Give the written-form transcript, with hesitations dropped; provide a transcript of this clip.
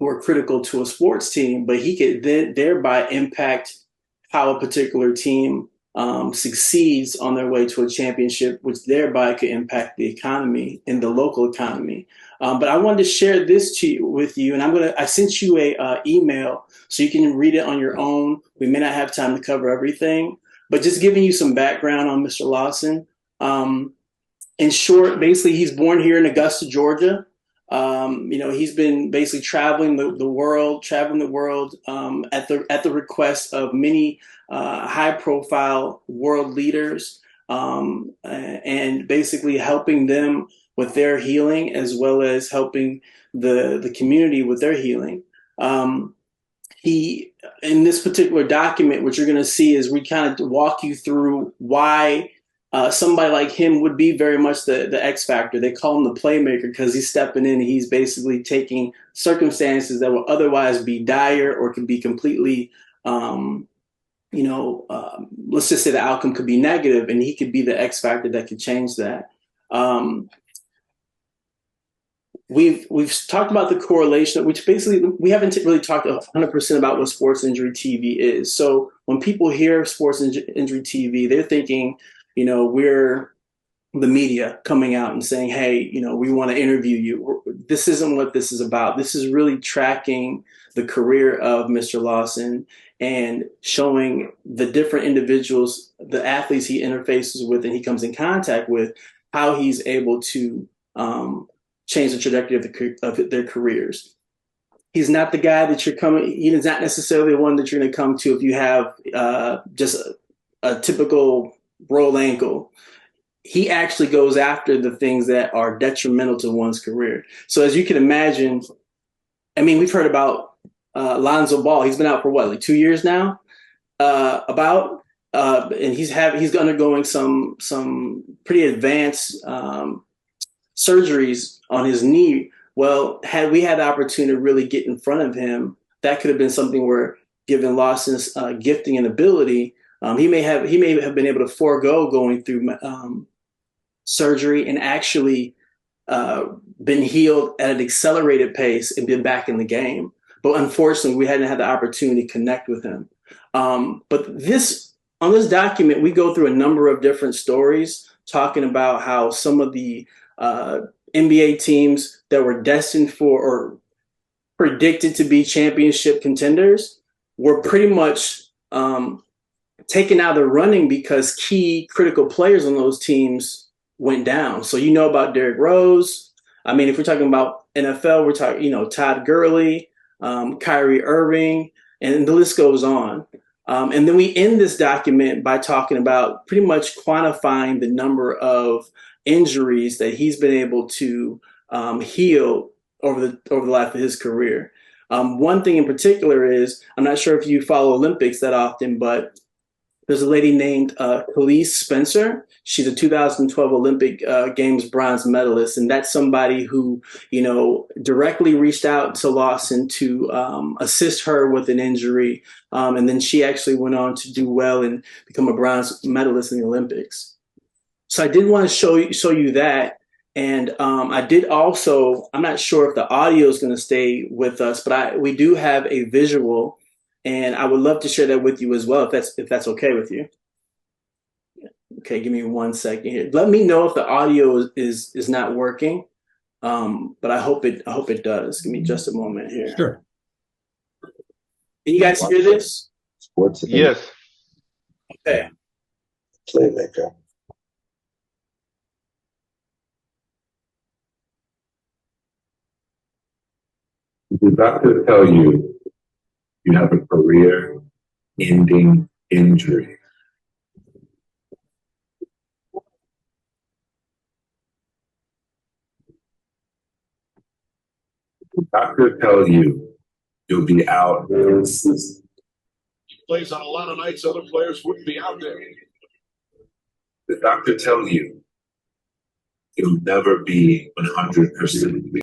who are critical to a sports team, but he could then thereby impact how a particular team succeeds on their way to a championship, which thereby could impact the economy and the local economy. But I wanted to share this with you, and I sent you a email so you can read it on your own. We may not have time to cover everything, but just giving you some background on Mr. Lawson. In short, basically, he's born here in Augusta, Georgia. He's been basically traveling the world at the request of many high-profile world leaders, and basically helping them with their healing as well as helping the community with their healing. He, in this particular document, what you're going to see is we kind of walk you through why somebody like him would be very much the X factor. They call him the Playmaker because he's stepping in and he's basically taking circumstances that would otherwise be dire or could be completely, let's just say the outcome could be negative, and he could be the X factor that could change that. We've talked about the correlation, which basically we haven't really talked 100% about what sports injury TV is. So when people hear sports injury TV, they're thinking, we're the media coming out and saying, hey, we want to interview you. This isn't what this is about. This is really tracking the career of Mr. Lawson and showing the different individuals, the athletes he interfaces with and he comes in contact with, how he's able to change the trajectory of their careers. He's not the guy that you're coming. He is not necessarily the one that you're going to come to if you have just a typical rolled ankle. He actually goes after the things that are detrimental to one's career. So as you can imagine, we've heard about Lonzo Ball. He's been out for what, like 2 years now? And he's undergoing some pretty advanced surgeries on his knee. Well, had we had the opportunity to really get in front of him, that could have been something where, given Lawson's gifting and ability, he may have been able to forego going through surgery and actually been healed at an accelerated pace and been back in the game. But unfortunately, we hadn't had the opportunity to connect with him. But on this document, we go through a number of different stories talking about how some of the NBA teams that were destined for or predicted to be championship contenders were pretty much taken out of the running because key critical players on those teams went down. So about Derrick Rose. If we're talking about NFL, we're talking, Todd Gurley, Kyrie Irving, and the list goes on. And then we end this document by talking about pretty much quantifying the number of injuries that he's been able to heal over the life of his career. One thing in particular is, I'm not sure if you follow Olympics that often, but there's a lady named Khalees Spencer. She's a 2012 Olympic Games bronze medalist, and that's somebody who, directly reached out to Lawson to assist her with an injury, and then she actually went on to do well and become a bronze medalist in the Olympics. So I did want to show you that, and I did also. I'm not sure if the audio is going to stay with us, but we do have a visual. And I would love to share that with you as well, if that's okay with you. Okay, give me 1 second here. Let me know if the audio is not working, but I hope it does. Give me just a moment here. Sure. Can you guys hear this? Sports. Yes. Okay. Playmaker. The doctor tell you have a career-ending injury. The doctor tells you'll be out. He plays on a lot of nights other players wouldn't be out there. The doctor tells you'll never be 100%.